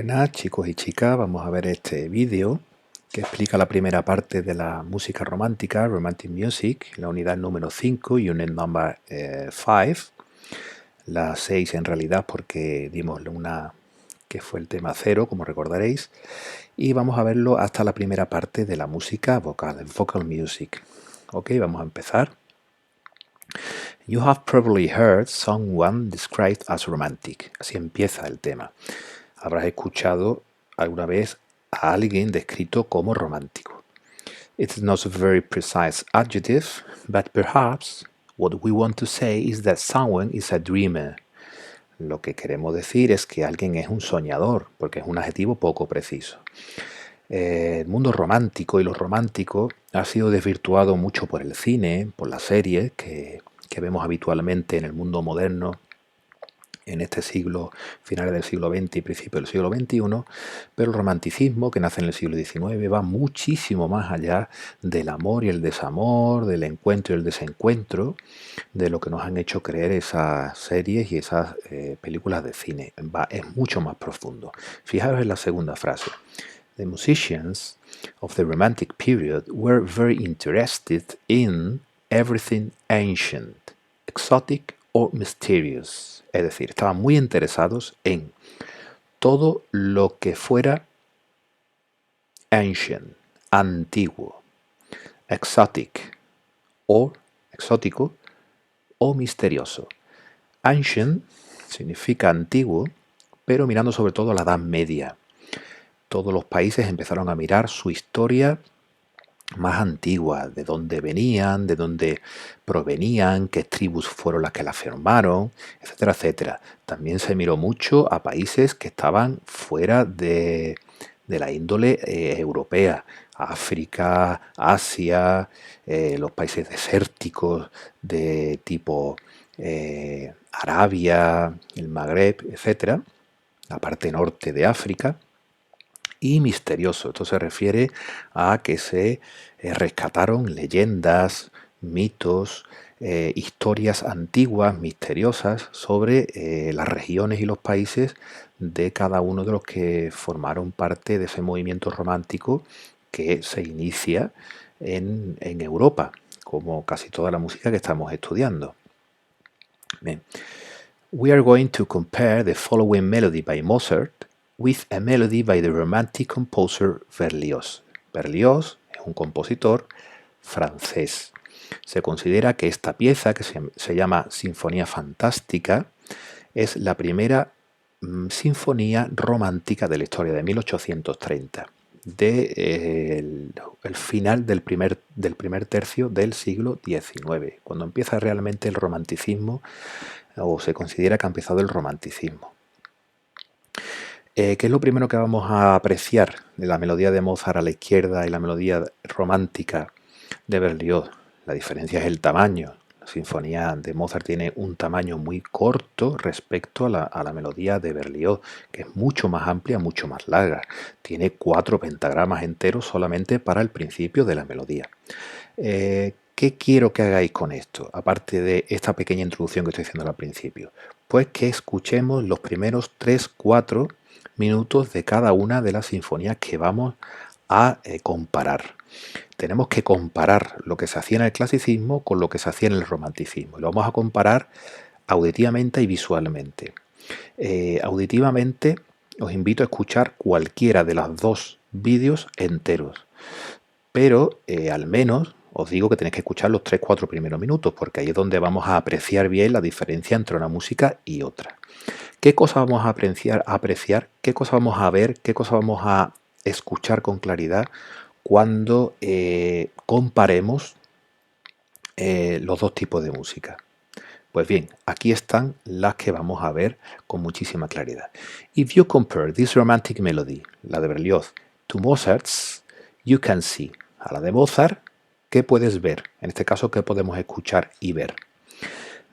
Buenas chicos y chicas, vamos a ver este vídeo que explica la primera parte de la música romántica, Romantic Music, la unidad número 5, Unit Number 5, la 6 en realidad porque dimos una que fue el tema 0, como recordaréis, y vamos a verlo hasta la primera parte de la música vocal, Vocal Music. Ok, vamos a empezar. You have probably heard someone described as romantic. Así empieza el tema. Habrás escuchado alguna vez a alguien descrito como romántico. It's not a very precise adjective, but perhaps what we want to say is that someone is a dreamer. Lo que queremos decir es que alguien es un soñador, porque es un adjetivo poco preciso. El mundo romántico y lo romántico ha sido desvirtuado mucho por el cine, por las series que vemos habitualmente en el mundo moderno en este siglo, finales del siglo XX y principios del siglo XXI, pero el romanticismo que nace en el siglo XIX va muchísimo más allá del amor y el desamor, del encuentro y el desencuentro, de lo que nos han hecho creer esas series y esas películas de cine. Es mucho más profundo. Fijaos en la segunda frase. The musicians of the Romantic period were very interested in everything ancient, exotic or mysterious. Es decir, estaban muy interesados en todo lo que fuera ancient, antiguo, exotic o exótico o misterioso. Ancient significa antiguo, pero mirando sobre todo a la Edad Media. Todos los países empezaron a mirar su historia más antigua, de dónde venían, de dónde provenían, qué tribus fueron las que la formaron, etcétera, etcétera. También se miró mucho a países que estaban fuera de la índole europea, África, Asia, los países desérticos de tipo Arabia, el Magreb, etcétera, la parte norte de África. Y misterioso. Esto se refiere a que se rescataron leyendas, mitos, historias antiguas, misteriosas sobre las regiones y los países de cada uno de los que formaron parte de ese movimiento romántico que se inicia en Europa, como casi toda la música que estamos estudiando. Bien. We are going to compare the following melody by Mozart with a melody by the romantic composer Berlioz. Berlioz es un compositor francés. Se considera que esta pieza, que se llama Sinfonía Fantástica, es la primera sinfonía romántica de la historia, de 1830, el final del primer tercio del siglo XIX, cuando empieza realmente el romanticismo, o se considera que ha empezado el romanticismo. ¿Qué es lo primero que vamos a apreciar de la melodía de Mozart a la izquierda y la melodía romántica de Berlioz? La diferencia es el tamaño. La sinfonía de Mozart tiene un tamaño muy corto respecto a la melodía de Berlioz, que es mucho más amplia, mucho más larga. Tiene 4 pentagramas enteros solamente para el principio de la melodía. ¿Qué quiero que hagáis con esto? Aparte de esta pequeña introducción que estoy haciendo al principio. Pues que escuchemos los primeros 3-4 minutos de cada una de las sinfonías que vamos a comparar. Tenemos que comparar lo que se hacía en el clasicismo con lo que se hacía en el romanticismo. Lo vamos a comparar auditivamente y visualmente. Auditivamente os invito a escuchar cualquiera de los 2 vídeos enteros. Pero al menos os digo que tenéis que escuchar los 3-4 primeros minutos, porque ahí es donde vamos a apreciar bien la diferencia entre una música y otra. ¿Qué cosas vamos a apreciar? ¿Qué cosas vamos a ver? ¿Qué cosas vamos a escuchar con claridad cuando comparemos los 2 tipos de música? Pues bien, aquí están las que vamos a ver con muchísima claridad. If you compare this romantic melody, la de Berlioz, to Mozart's, you can see. A la de Mozart, ¿qué puedes ver? En este caso, ¿qué podemos escuchar y ver?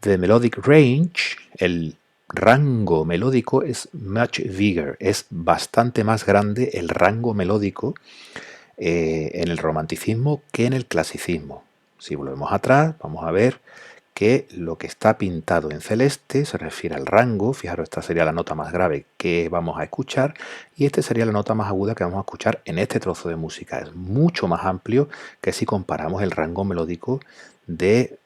The melodic range, el rango melódico es much bigger, es bastante más grande el rango melódico en el romanticismo que en el clasicismo. Si volvemos atrás, vamos a ver que lo que está pintado en celeste se refiere al rango. Fijaros, esta sería la nota más grave que vamos a escuchar y esta sería la nota más aguda que vamos a escuchar en este trozo de música. Es mucho más amplio que si comparamos el rango melódico de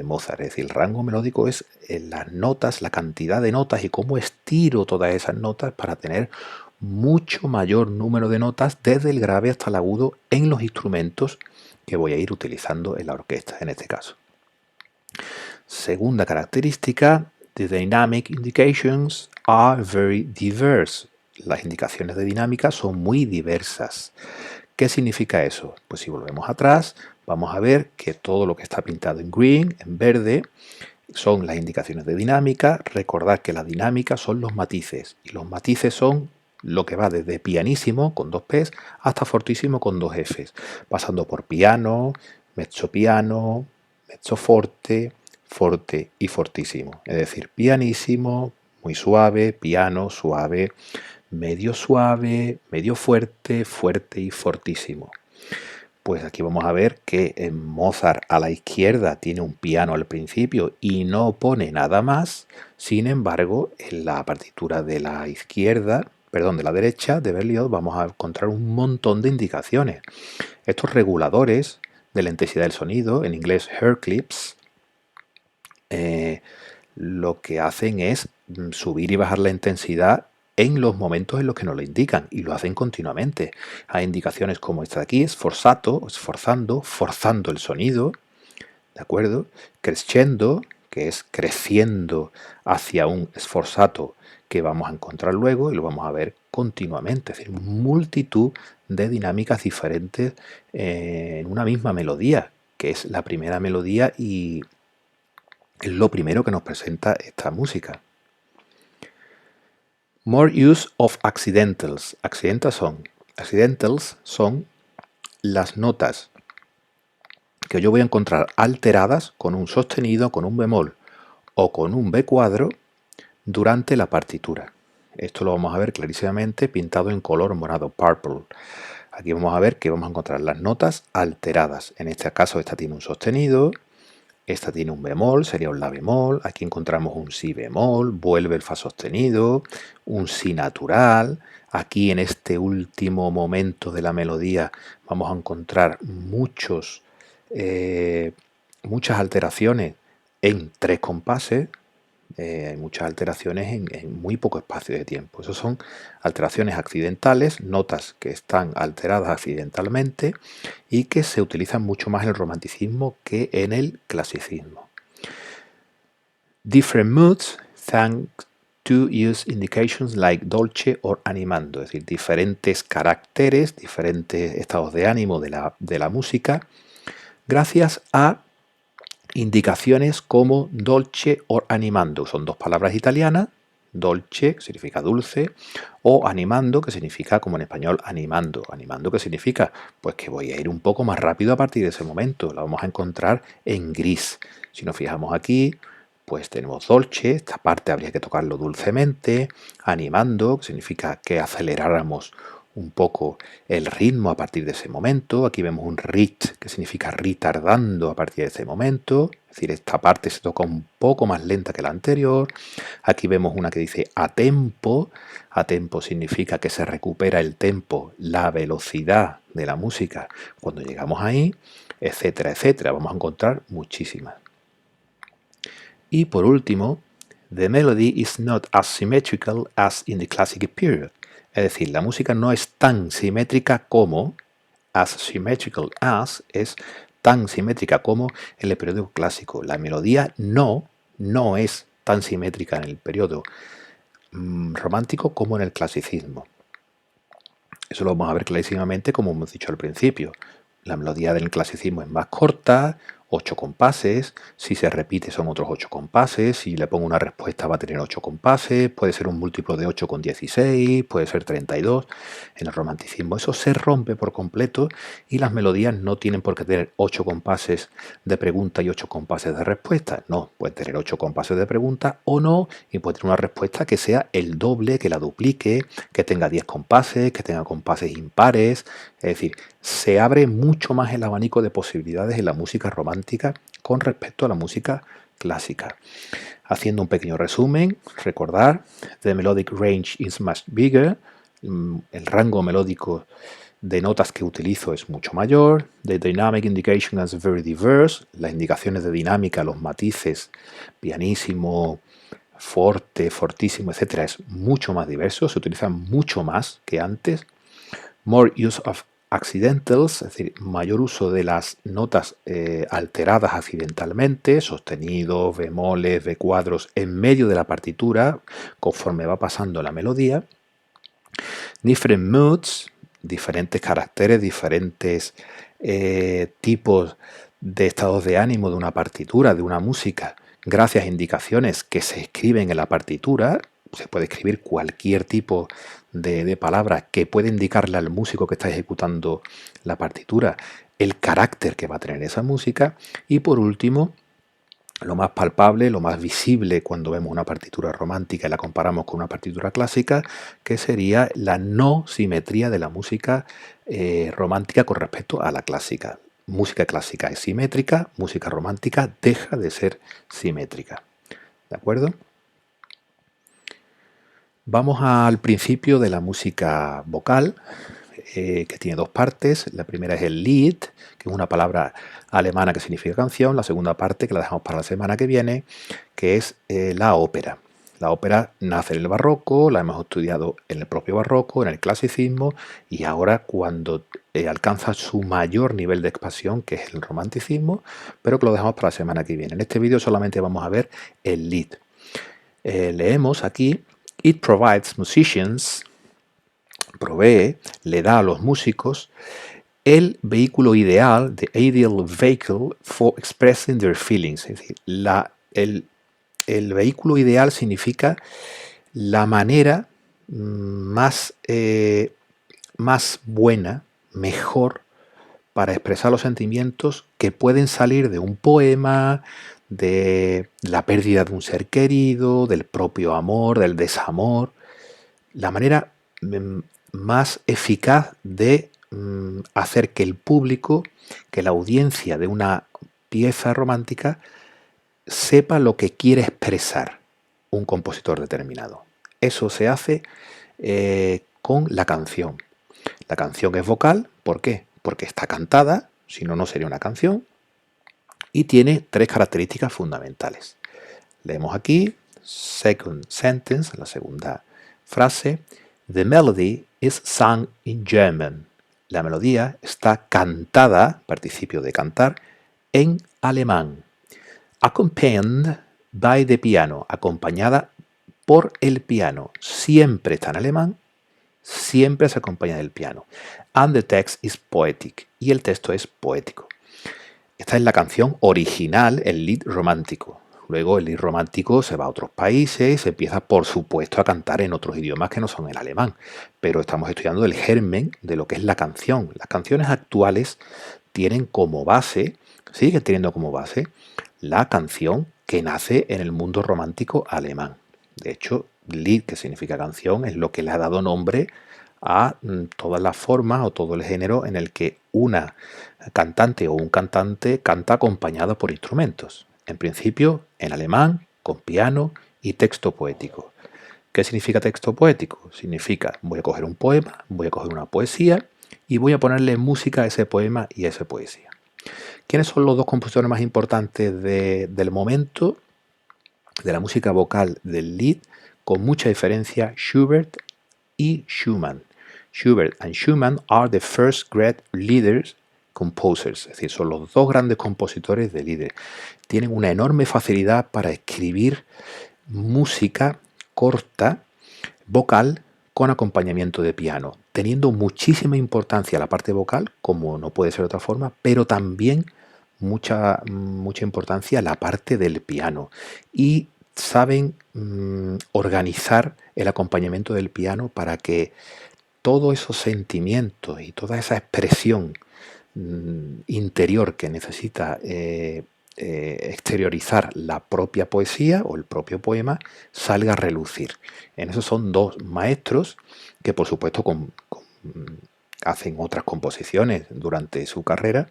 Mozart. Es decir, el rango melódico es las notas, la cantidad de notas y cómo estiro todas esas notas para tener mucho mayor número de notas desde el grave hasta el agudo en los instrumentos que voy a ir utilizando en la orquesta en este caso. Segunda característica, the dynamic indications are very diverse. Las indicaciones de dinámica son muy diversas. ¿Qué significa eso? Pues si volvemos atrás, vamos a ver que todo lo que está pintado en green, en verde, son las indicaciones de dinámica. Recordad que la dinámica son los matices y los matices son lo que va desde pianísimo con 2 P's hasta fortísimo con 2 F's, pasando por piano, mezzo forte, forte y fortísimo. Es decir, pianísimo, muy suave, piano, suave, medio fuerte, fuerte y fortísimo. Pues aquí vamos a ver que en Mozart a la izquierda tiene un piano al principio y no pone nada más. Sin embargo, en la partitura de la izquierda, perdón, de la derecha de Berlioz vamos a encontrar un montón de indicaciones. Estos reguladores de la intensidad del sonido, en inglés hair clips, lo que hacen es subir y bajar la intensidad en los momentos en los que nos lo indican y lo hacen continuamente. Hay indicaciones como esta de aquí, sforzato, esforzando, forzando el sonido, ¿de acuerdo? Crescendo, que es creciendo hacia un sforzato que vamos a encontrar luego y lo vamos a ver continuamente. Es decir, multitud de dinámicas diferentes en una misma melodía, que es la primera melodía y es lo primero que nos presenta esta música. More use of accidentals. Accidentals son las notas que yo voy a encontrar alteradas con un sostenido, con un bemol o con un B cuadro durante la partitura. Esto lo vamos a ver clarísimamente pintado en color morado, purple. Aquí vamos a ver que vamos a encontrar las notas alteradas. En este caso esta tiene un sostenido, esta tiene un bemol, sería un la bemol. Aquí encontramos un si bemol, vuelve el fa sostenido, un si natural. Aquí en este último momento de la melodía vamos a encontrar muchas alteraciones en 3 compases. Hay muchas alteraciones en muy poco espacio de tiempo. Esas son alteraciones accidentales, notas que están alteradas accidentalmente y que se utilizan mucho más en el romanticismo que en el clasicismo. Different moods thanks to use indications like dolce or animando, es decir, diferentes caracteres, diferentes estados de ánimo de la música, gracias a indicaciones como dolce o animando. Son 2 palabras italianas, dolce, que significa dulce, o animando, que significa, como en español, animando. Animando, ¿qué significa? Pues que voy a ir un poco más rápido a partir de ese momento. La vamos a encontrar en gris. Si nos fijamos aquí, pues tenemos dolce, esta parte habría que tocarlo dulcemente, animando, que significa que aceleráramos un poco el ritmo a partir de ese momento. Aquí vemos un rit, que significa retardando a partir de ese momento. Es decir, esta parte se toca un poco más lenta que la anterior. Aquí vemos una que dice a tempo. A tempo significa que se recupera el tempo, la velocidad de la música cuando llegamos ahí, etcétera, etcétera. Vamos a encontrar muchísimas. Y por último, the melody is not as symmetrical as in the classic period. Es decir, la música no es tan simétrica como, as symmetrical as, es tan simétrica como en el periodo clásico. La melodía no es tan simétrica en el periodo romántico como en el clasicismo. Eso lo vamos a ver clarísimamente como hemos dicho al principio. La melodía del clasicismo es más corta, 8 compases, si se repite son otros 8 compases, si le pongo una respuesta va a tener 8 compases, puede ser un múltiplo de 8 con 16, puede ser 32. En el romanticismo eso se rompe por completo y las melodías no tienen por qué tener 8 compases de pregunta y 8 compases de respuesta. No, puede tener 8 compases de pregunta o no, y puede tener una respuesta que sea el doble, que la duplique, que tenga 10 compases, que tenga compases impares. Es decir, se abre mucho más el abanico de posibilidades en la música romántica con respecto a la música clásica. Haciendo un pequeño resumen, recordar, the melodic range is much bigger, el rango melódico de notas que utilizo es mucho mayor, the dynamic indication is very diverse, las indicaciones de dinámica, los matices, pianísimo, forte, fortísimo, etcétera, es mucho más diverso, se utilizan mucho más que antes, more use of accidentals, es decir, mayor uso de las notas alteradas accidentalmente, sostenidos, bemoles, B-cuadros, en medio de la partitura, conforme va pasando la melodía. Different moods, diferentes caracteres, diferentes tipos de estados de ánimo de una partitura, de una música, gracias a indicaciones que se escriben en la partitura. Se puede escribir cualquier tipo de palabra que puede indicarle al músico que está ejecutando la partitura el carácter que va a tener esa música. Y por último, lo más palpable, lo más visible cuando vemos una partitura romántica y la comparamos con una partitura clásica, que sería la no simetría de la música romántica con respecto a la clásica. Música clásica es simétrica, música romántica deja de ser simétrica. ¿De acuerdo? Vamos al principio de la música vocal, que tiene dos partes. La primera es el Lied, que es una palabra alemana que significa canción. La segunda parte, que la dejamos para la semana que viene, que es la ópera. La ópera nace en el barroco, la hemos estudiado en el propio barroco, en el clasicismo, y ahora cuando alcanza su mayor nivel de expansión, que es el romanticismo, pero que lo dejamos para la semana que viene. En este vídeo solamente vamos a ver el Lied. Leemos aquí: It provides musicians, provee, le da a los músicos el vehículo ideal, the ideal vehicle for expressing their feelings. Es decir, el vehículo ideal significa la manera más buena, mejor, para expresar los sentimientos que pueden salir de un poema, de la pérdida de un ser querido, del propio amor, del desamor. La manera más eficaz de hacer que el público, que la audiencia de una pieza romántica sepa lo que quiere expresar un compositor determinado. Eso se hace con la canción. La canción es vocal, ¿por qué? Porque está cantada, si no, no sería una canción, y tiene tres características fundamentales. Leemos aquí, second sentence, la segunda frase, the melody is sung in German. La melodía está cantada, participio de cantar, en alemán. Accompanied by the piano, acompañada por el piano. Siempre está en alemán, siempre se acompaña del piano. And the text is poetic. Y el texto es poético. Esta es la canción original, el Lied romántico. Luego el Lied romántico se va a otros países y se empieza, por supuesto, a cantar en otros idiomas que no son el alemán. Pero estamos estudiando el germen de lo que es la canción. Las canciones actuales tienen como base, siguen teniendo como base, la canción que nace en el mundo romántico alemán. De hecho, Lied, que significa canción, es lo que le ha dado nombre a todas las formas o todo el género en el que una cantante o un cantante canta acompañado por instrumentos. En principio, en alemán, con piano y texto poético. ¿Qué significa texto poético? Significa, voy a coger un poema, voy a coger una poesía y voy a ponerle música a ese poema y a esa poesía. ¿Quiénes son los dos compositores más importantes del momento de la música vocal del Lied? Con mucha diferencia, Schubert y Schumann. Schubert and Schumann are the first great leaders composers, es decir, son los dos grandes compositores de Lied. Tienen una enorme facilidad para escribir música corta, vocal, con acompañamiento de piano, teniendo muchísima importancia la parte vocal, como no puede ser de otra forma, pero también mucha importancia la parte del piano. Y saben organizar el acompañamiento del piano para que todos esos sentimientos y toda esa expresión interior que necesita exteriorizar la propia poesía o el propio poema salga a relucir. En eso son dos maestros que, por supuesto, hacen otras composiciones durante su carrera,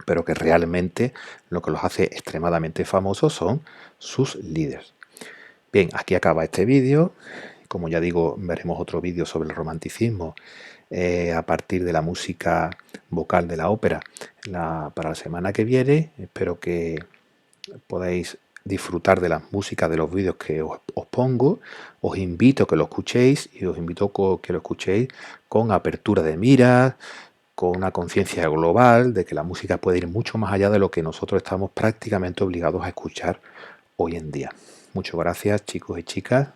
pero que realmente lo que los hace extremadamente famosos son sus líderes. Bien, aquí acaba este vídeo. Como ya digo, veremos otro vídeo sobre el romanticismo a partir de la música vocal de la ópera para la semana que viene. Espero que podáis disfrutar de las músicas de los vídeos que os pongo. Os invito a que lo escuchéis y os invito a que lo escuchéis con apertura de miras, con una conciencia global de que la música puede ir mucho más allá de lo que nosotros estamos prácticamente obligados a escuchar hoy en día. Muchas gracias, chicos y chicas.